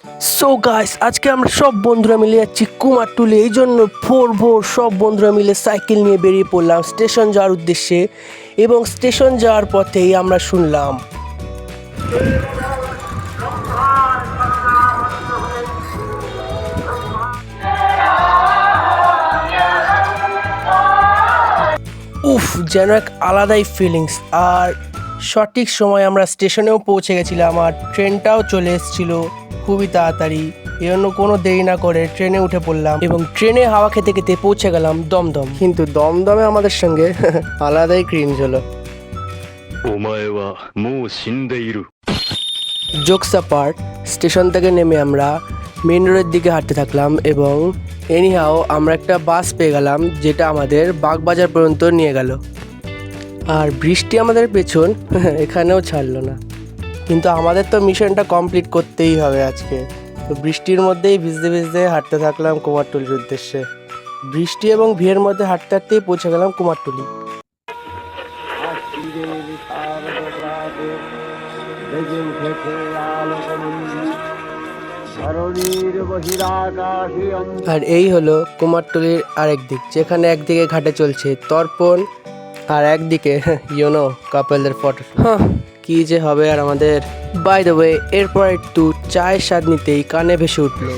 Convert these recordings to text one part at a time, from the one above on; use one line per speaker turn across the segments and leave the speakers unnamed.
So guys, আজকে আমরা সব বন্ধুরা মিলে যাচ্ছি কুমারটুলি। এই জন্য ভোর সব বন্ধুরা মিলে সাইকেল নিয়ে বেরিয়ে পড়লাম স্টেশন যাওয়ার উদ্দেশ্যে। এবং স্টেশন যাওয়ার পথেই আমরা শুনলাম উফ, যেন এক আলাদাই ফিলিংস। আর সঠিক সময় আমরা স্টেশনেও পৌঁছে গেছিলাম, আর ট্রেনটাও চলে এসেছিলো খুবই তাড়াতাড়ি। এই জন্য কোনো দেরি না করে ট্রেনে উঠে পড়লাম এবং ট্রেনে হাওয়া খেতে খেতে পৌঁছে গেলাম দমদম। কিন্তু দমদমে আমাদের সঙ্গে আলাদাই ক্রিঞ্জ হলো। জোকস অ্যাপার্ট, স্টেশন থেকে নেমে আমরা মেন রোডের দিকে হাঁটতে থাকলাম এবং এনিহাও আমরা একটা বাস পেয়ে গেলাম, যেটা আমাদের বাগবাজার পর্যন্ত নিয়ে গেল। আর বৃষ্টি আমাদের পেছন এখানেও ছাড়লো না, কিন্তু আমাদের তো মিশনটা কমপ্লিট করতেই হবে আজকে। তো বৃষ্টির মধ্যেই ভিজতে ভিজতে হাঁটতে থাকলাম কুমারটুলির উদ্দেশ্যে। বৃষ্টি এবং ভিড়ের মধ্যে হাঁটতে হাঁটতেই পৌঁছে গেলাম কুমারটুলি। আর এই হলো কুমারটুলির আরেক দিক, যেখানে একদিকে ঘাটে চলছে তর্পণ আর একদিকে ইউনো কাপলদের ফটো। কি যে হবে আর আমাদের। বাই দ্য ওয়ে, এরপর একটু চায়ের স্বাদ নিতেই কানে ভেসে উঠলো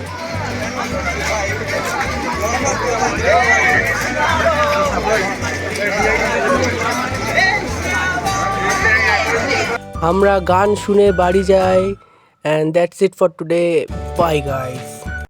আমরা গান শুনে বাড়ি যাই। And that's it for today. Bye guys.